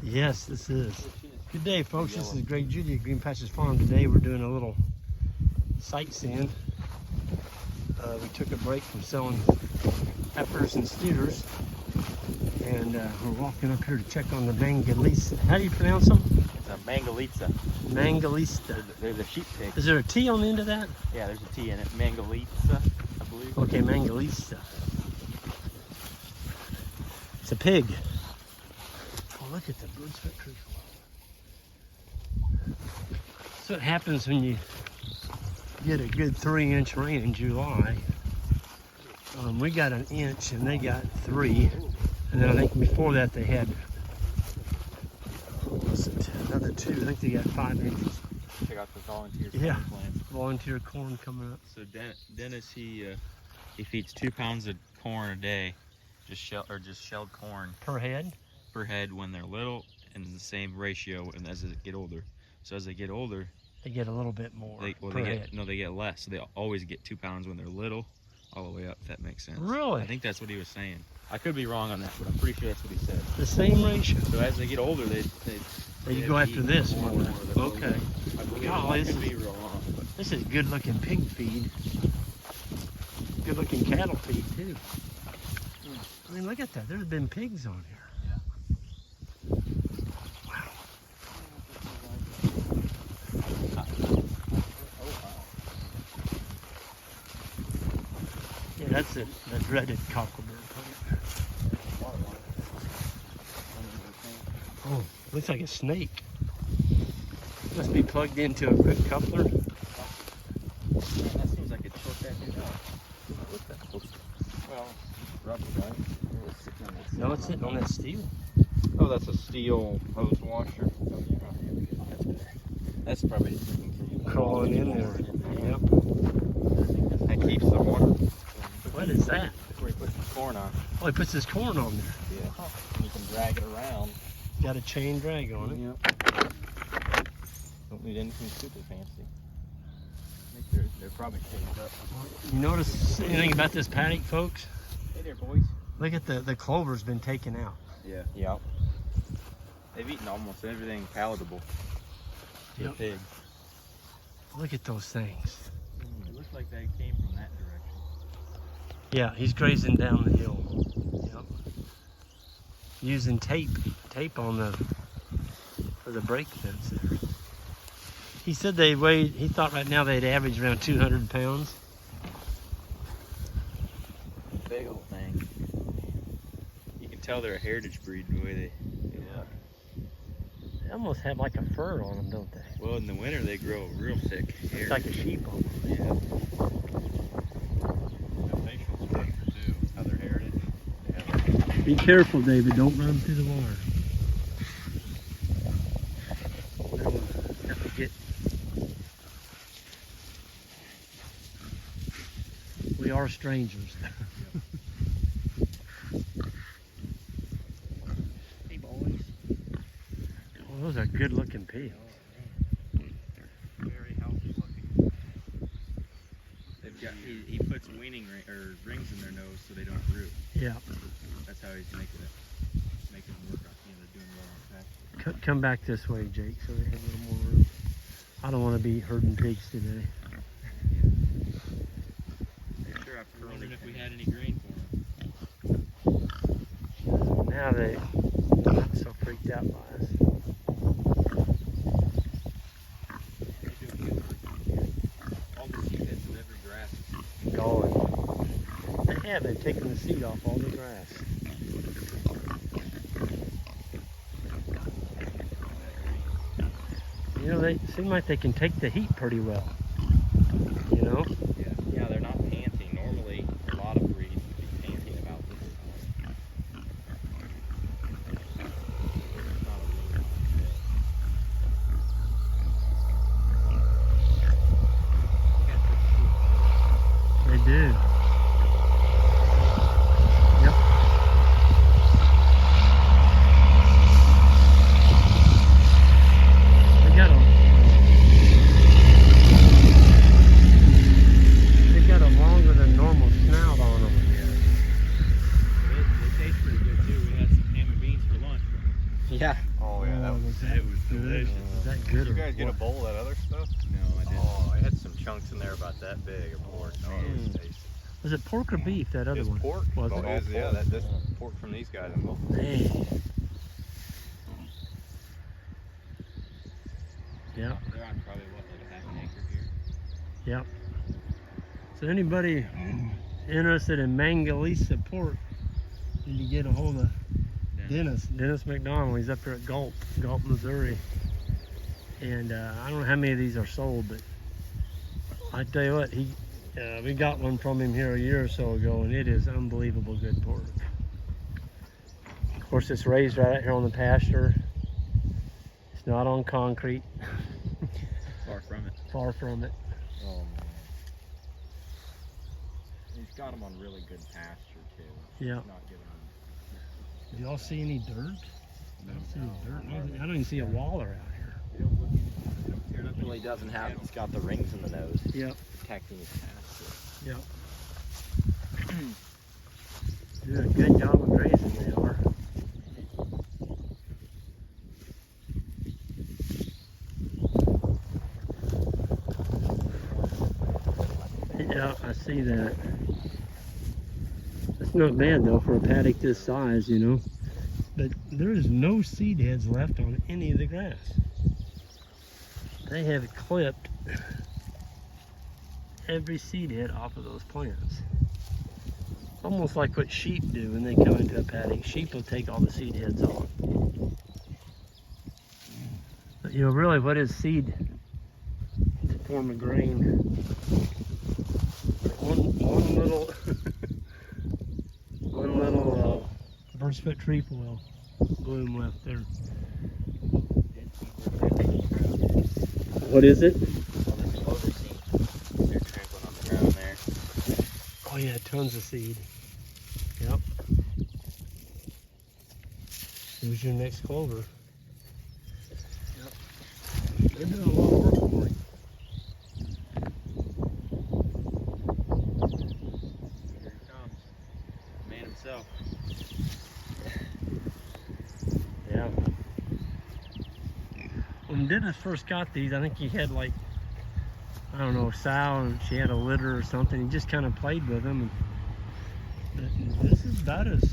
Yes, this is. Good day, folks. This is Greg Judy at Green Pastures Farm. Today we're doing a little sightseeing. We took a break from selling heifers and steers, and we're walking up here to check on the Mangalitsa. How do you pronounce them? It's a Mangalitsa. Mangalitsa. They're the sheep pig. Is there a T on the end of that? Yeah, there's a T in it. Mangalitsa, I believe. Okay, Mangalitsa. It's a pig. Oh, look at the birds. That's what happens when you get a good 3-inch rain in July. We got an inch and they got 3. And then I think before that they had, what was it, another 2. I think they got 5 inches. Check out the volunteer Yeah, corn plants. volunteer corn coming up. So Dennis, he feeds 2 pounds of corn a day, just shelled corn Per head? per head when they're little, and the same ratio and as they get older. So as they get older, They get a little bit more they per head. get less. So they always get 2 pounds when they're little, all the way up. If that makes sense. Really? I think that's what he was saying. I could be wrong on that, but I'm pretty sure that's what he said. The same ratio. So as they get older, they You go after this more. Okay. I believe Golly, I could be wrong, but This is good looking pig feed. Good looking cattle feed too. I mean, look at that. There's been pigs on here. Wow. Yeah, that's it. The dreaded cocklebird. Oh, looks like a snake. Must be plugged into a quick coupler. that seems like it choked that dude out. Well, rubber, right? No, it's sitting on that steel. Oh, that's a steel hose washer. Oh, yeah. That's probably Crawling in there. Yep. That keeps the water. What is that? That's where he puts his corn on. Oh, he puts his corn on there. Yeah. And you can drag it around. Got a chain drag on it. Yep. Don't need anything super fancy. I think they're probably chained up. You notice anything about this paddock, folks? Hey there, boys. Look at the clover's been taken out. Yeah. Yep. They've eaten almost everything palatable. Yep. Pig. Look at those things. It looks like they came from that direction. Yeah, he's grazing down the hill. Yep. Using tape on for the brake fence there. He said they weighed, he thought right now they'd average around 200 pounds. Big old thing. You can tell they're a heritage breed the way they look. They almost have like a fur on them, don't they? Well, in the winter they grow real thick hair. It's like a sheep almost. Yeah. The facial structure too, how they're heritage. Yeah. Be careful, David. Don't run through the wire. Have to get. We are strangers. Hey, boys. Well, those are good-looking pigs. Very healthy looking. They've got he puts weaning rings in their nose so they don't root. Yeah. That's how he's making them work on. They're doing well on pasture. Come back this way, Jake, so they have a little more room. I don't want to be herding pigs today. Sure, I wondered if we had any grain for them. Now they're not so freaked out by us. They're doing good. All the seed heads of every grass is Gone. They have. They've taken the seed off all the grass. You know, they seem like they can take the heat pretty well. You know? Yeah, they're not panting. Normally, a lot of breeds would be panting about this time. It's not a really hot day. They do. Yep. They got a longer than normal snout on them. They taste pretty good too. We had some ham and beans for lunch. Yeah. Oh It was delicious. Is that good? Did you guys get a bowl of that other stuff? No, I didn't. Oh, I had some chunks in there about that big of pork. Oh, it was tasty. Was it pork or beef, that other It's one? pork. Was Oh, it? it is, yeah, this pork from these guys. Man. Yeah. They're on probably what, like a half an acre here? Yep. So anybody interested in Mangalitsa pork, you can get a hold of Dennis McDonald. He's up here at Gulp, Missouri. And I don't know how many of these are sold, but I tell you what, we got one from him here a year or so ago, and it is unbelievable good pork. Of course, it's raised right out here on the pasture. It's not on concrete. Far from it. Far from it. Oh, man. He's got them on really good pasture, too. Yeah. Not giving them... Do y'all see any dirt? No. I don't see any dirt. I don't even see a waller out here. It really doesn't have. It's got the rings in the nose. Yep. Protecting his pasture. Yep. Doing a good job of grazing, they are. Yeah, I see that. That's not bad though for a paddock this size, you know. But there is no seed heads left on any of the grass. They have clipped every seed head off of those plants. Almost like what sheep do when they come into a paddock. Sheep will take all the seed heads off. But you know, really, what is seed to form a grain? One little, one little first foot trefoil bloom left there. What is it? They're trampling on the ground there. Oh yeah, tons of seed. Yep. Here's your next clover. Yep. They're doing a lot of work for you. Here he comes. Man himself. Yeah. When Dennis first got these, I think he had like, I don't know, sow, and she had a litter or something. He just kind of played with them. And this is about his,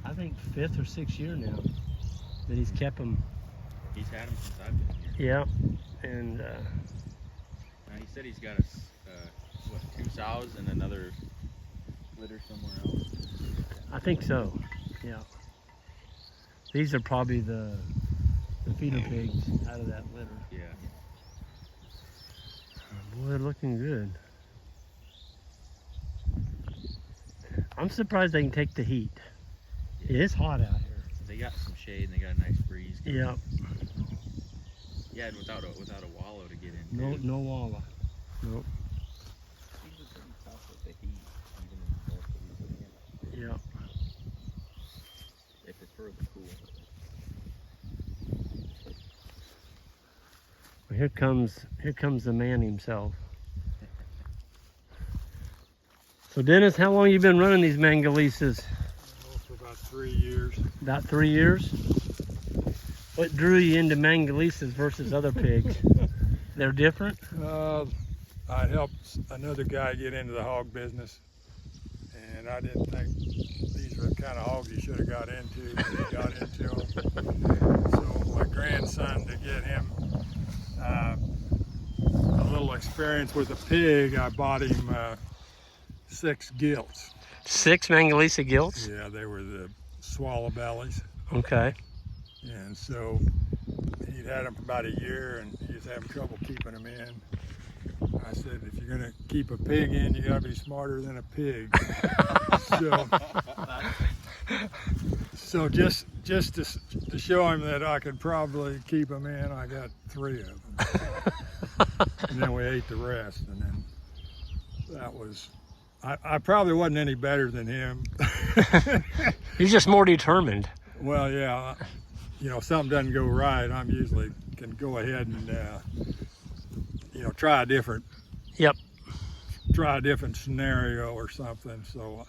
I think, 5th or 6th year now that he's kept them. He's had them since I've been here. Yeah. And Now he said he's got what, 2 sows and another litter somewhere else. I think so. Yeah. These are probably the feeder pigs out of that litter. Yeah. Boy, they're looking good. I'm surprised they can take the heat. It is hot out here. They got some shade and they got a nice breeze going. Yeah. Yeah, and without a wallow to get into. No walla. Nope. These are pretty tough with the heat, even in the north of Louisiana. Yeah. They prefer the cool. Well, here comes the man himself. So Dennis, how long you been running these Mangalisas? Oh, for about 3 years. About 3 years? What drew you into Mangalisas versus other pigs? They're different? I helped another guy get into the hog business, and I didn't think these were the kind of hogs he should have got into, but he got into them. So my grandson, to get him a little experience with a pig, I bought him 6 gilts. 6 Mangalisa gilts? Yeah, they were the swallow bellies. Okay. And so he'd had them for about a year, and he was having trouble keeping them in. I said, if you're gonna keep a pig in, you gotta be smarter than a pig. So just to show him that I could probably keep them in, I got 3 of them. And then we ate the rest, and then that was, I probably wasn't any better than him. You're just more determined. Well, yeah, you know, if something doesn't go right, I'm usually can go ahead and, you know, try a different scenario or something. So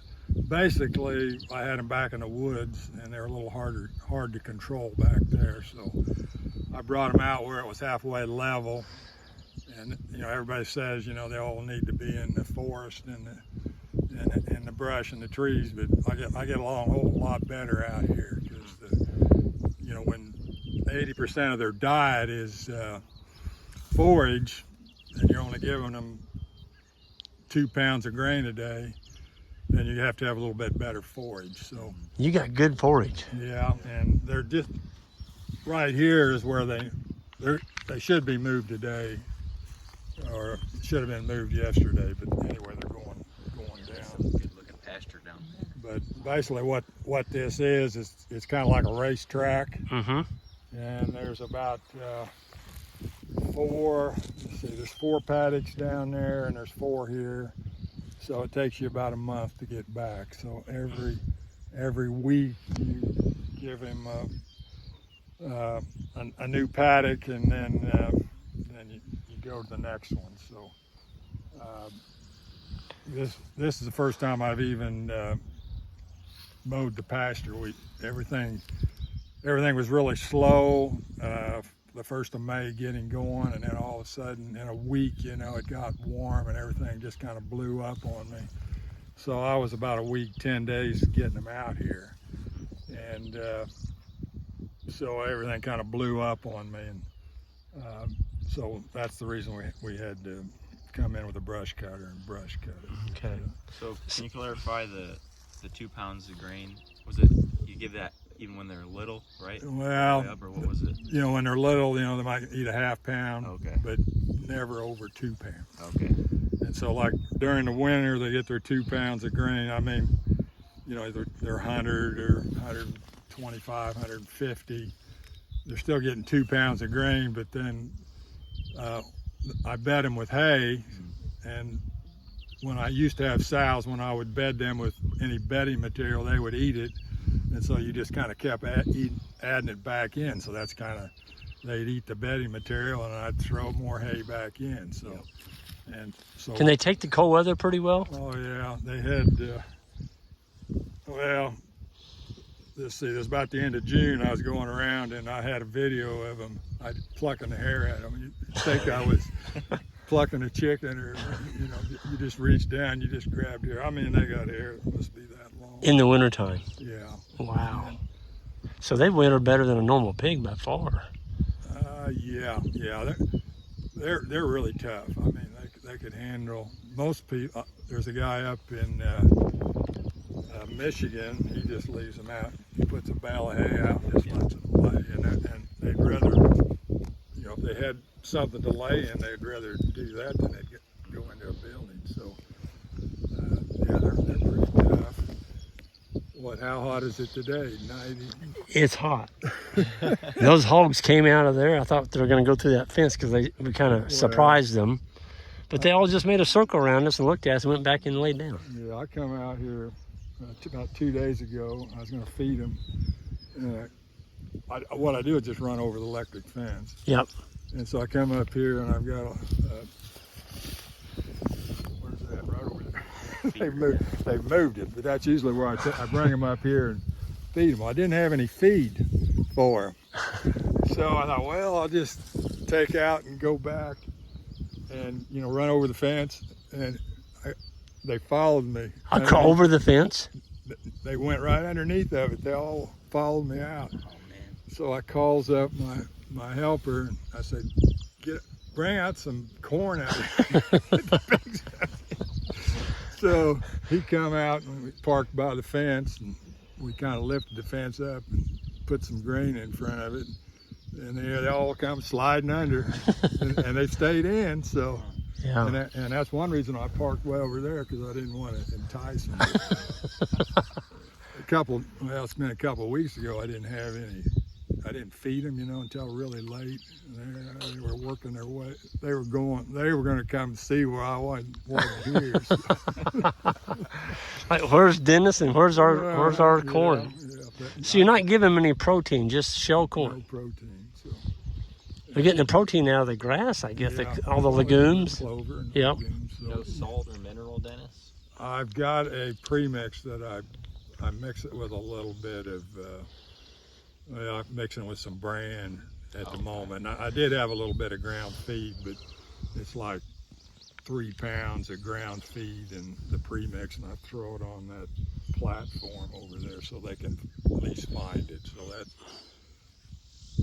basically I had them back in the woods, and they're a little hard to control back there. So I brought them out where it was halfway level. And you know, everybody says, you know, they all need to be in the forest and the brush and the trees, but I get along a whole lot better out here because you know, when 80% of their diet is forage, and you're only giving them 2 pounds of grain a day, then you have to have a little bit better forage. So You got good forage. yeah, and they're just right here is where they should be moved today, or should have been moved yesterday. But anyway, they're going down. Good looking pasture down there. But basically, what this is it's kind of like a racetrack, Mm-hmm. and there's about there's 4 paddocks down there, and there's 4 here. So it takes you about a month to get back. So every week you give him a new paddock, and then you go to the next one. So this is the first time I've even mowed the pasture. Everything was really slow. The 1st of May getting going, and then all of a sudden in a week, you know, it got warm and everything just kind of blew up on me. So I was about a week, 10 days getting them out here, and so everything kind of blew up on me, and so that's the reason we had to come in with a brush cutter and brush cut it. Okay. So can you clarify the 2 pounds of grain? Was it, you give that even when they're little, right? Well, Way up, or what was it? you know, when they're little, you know, they might eat a ½ pound, Okay. but never over 2 pounds. Okay. And so, like during the winter, they get their 2 pounds of grain. I mean, you know, they're 100 or 125, 150. They're still getting 2 pounds of grain, but then I bed them with hay, and when I used to have sows, when I would bed them with any bedding material, they would eat it. And so you just kind of kept adding it back in. So that's kind of, they'd eat the bedding material, and I'd throw more hay back in. So, and so. Can they take the cold weather pretty well? Oh yeah, they had. Well, let's see. It was about the end of June. I was going around, and I had a video of them. I plucking the hair at them. You think I was plucking a chicken, or you know, you just reach down, you just grabbed hair. I mean, they got hair that must be that long. In the wintertime? Yeah. Wow. So they winter better than a normal pig by far. Yeah. They're really tough. I mean, they could handle most people. There's a guy up in Michigan. He just leaves them out. He puts a bale of hay out and just lets them lay. And they'd rather, you know, if they had something to lay in, they'd rather do that than they'd go into a building. So, yeah, they're pretty tough. How hot is it today? 90? It's hot. Those hogs came out of there. I thought they were going to go through that fence because we kind of surprised them. But they all just made a circle around us and looked at us and went back and laid down. Yeah, I come out here about 2 days ago. I was going to feed them. What I do is just run over the electric fence. Yep. And so I come up here, and I've got where's that? Right over there. They've moved it, but that's usually where I bring them up here and feed them. I didn't have any feed for them. So I thought, well, I'll just take out and go back and, you know, run over the fence. And they followed me. I'll crawl over the fence. They went right underneath of it. They all followed me out. Oh man. So I calls up my helper, and I said, bring out some corn out of here. So he come out, and we parked by the fence, and we kind of lifted the fence up and put some grain in front of it. And they all come sliding under, and they stayed in. So, yeah. And that's one reason I parked way over there, because I didn't want to entice them. It's been a couple of weeks ago. I didn't feed them, you know, until really late. They were working their way. They were going to come see where I wasn't here. So. Like, where's Dennis and where's our corn? Yeah, So you're not giving them any protein, just shell corn. No protein. So. They're getting the protein out of the grass, I guess. Yeah, All the legumes. Clover and Yep. legumes, so. No salt or mineral, Dennis? I've got a premix that I mix it with a little bit of, well, I'm mixing with some bran at the moment. I did have a little bit of ground feed, but it's like 3 pounds of ground feed in the premix, and I throw it on that platform over there so they can at least find it. So that,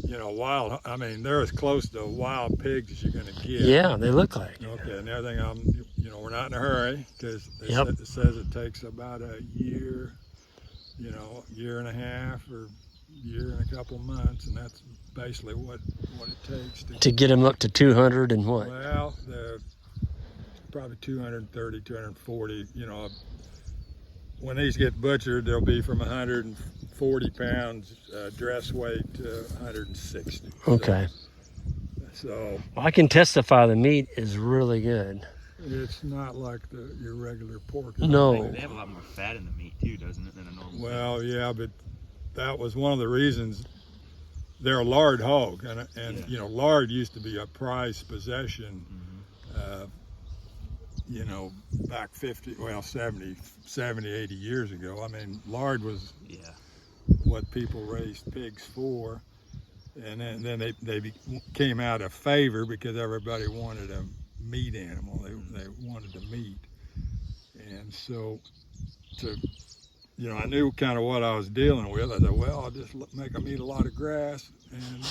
you know, wild, I mean, they're as close to wild pigs as you're gonna get. Yeah, they look like. Okay, and everything, you know, we're not in a hurry, because it says it takes about a year, you know, year and a half or year and a couple months, and that's basically what it takes To get them up to 200 and what? Well, they're probably 230, 240, you know. When these get butchered, they'll be from 140 pounds dress weight to 160. Okay. So Well, I can testify the meat is really good. it's not like your regular pork. No. They have a lot more fat in the meat too, doesn't it, than a normal Well, yeah, but that was one of the reasons they're a lard hog, and you know, lard used to be a prized possession. You know, back 70, 80 years ago. I mean, lard was what people raised pigs for, and then they came out of favor because everybody wanted a meat animal. They wanted the meat, and so you know, I knew kind of what I was dealing with. I thought, well, I'll just make them eat a lot of grass, and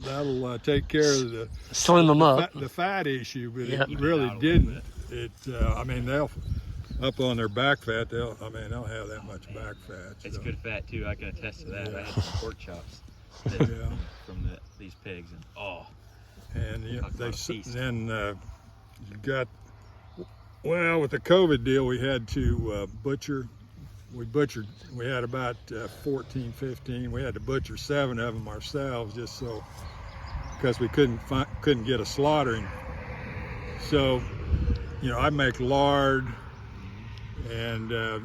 that'll take care of the Slim them up. the fat issue. But Yep. it really didn't. I mean, they'll up on their back fat. They'll have that much back fat. It's so. good fat too. I can attest to that. Yeah. I had some pork chops from these pigs, and And you know, Talk about a feast. then you got, well, with the COVID deal, we had to butcher. We had about 14, 15. We had to butcher 7 of them ourselves, just so, because we couldn't get a slaughtering. So, you know, I make lard, and the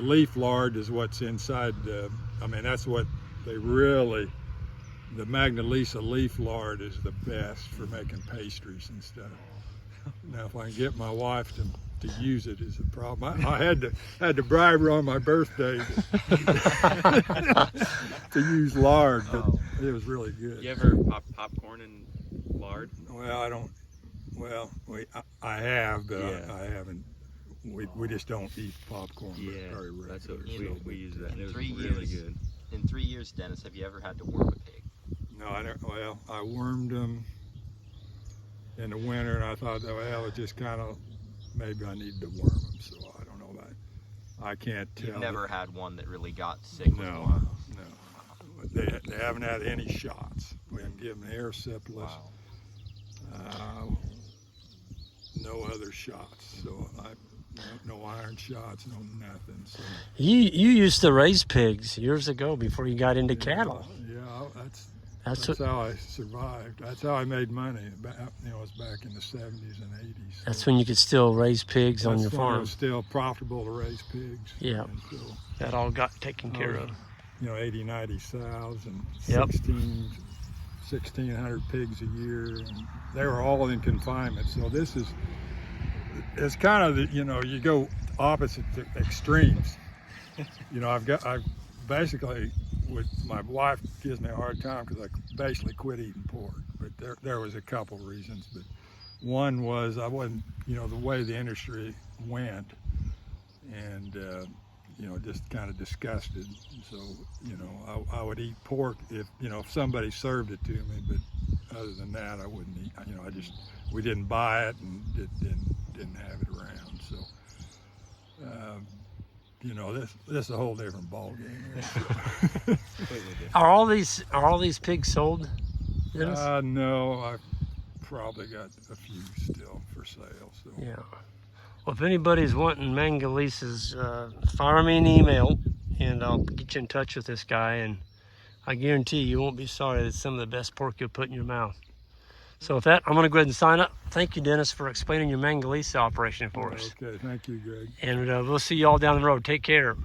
leaf lard is what's inside. I mean, that's what they really. The Mangalitsa leaf lard is the best for making pastries and stuff. Now, if I can get my wife to use it is a problem. I had to bribe her on my birthday to use lard, but it was really good. you ever pop popcorn in lard? Well, I don't. Well, I have, but I haven't. We just don't eat popcorn very regularly. That's what we use that. And it was 3 really years. good. In 3 years, Dennis, have you ever had to worm a pig? No, I don't. Well, I wormed them in the winter, and I thought, well, it just kind of, maybe I need to worm them, so I don't know about it. I can't tell. You've never had one that really got sick with No, worms? no. They haven't had any shots. We haven't given them air syphilis. Wow. No other shots. So no iron shots, no nothing. So You used to raise pigs years ago before you got into cattle. Yeah, That's that's how I survived. That's how I made money. You know, it was back in the 70s and 80s. That's when you could still raise pigs on your That's when it farm. was still profitable to raise pigs. Yeah. And so, That all got taken care of. you know, 80, 90 sows and Yep. 1,600 pigs a year. And they were all in confinement. So it's kind of, you know, you go opposite to extremes. You know, I've basically, with my wife gives me a hard time because I basically quit eating pork. But there was a couple reasons. But one was I wasn't, you know, the way the industry went, and you know, just kind of disgusted. So, you know, I would eat pork if, you know, if somebody served it to me. But other than that, I wouldn't eat. You know, we didn't buy it and didn't have it around. So. You know, this is a whole different ballgame. Are all these pigs sold, Dennis? No, I've probably got a few still for sale. So Yeah. Well, if anybody's wanting Mangalitsa's, fire me an email, and I'll get you in touch with this guy. And I guarantee you won't be sorry. It's some of the best pork you'll put in your mouth. So with that, I'm going to go ahead and sign up. Thank you, Dennis, for explaining your Mangalitsa operation for us. Okay, thank you, Greg. And we'll see you all down the road. Take care.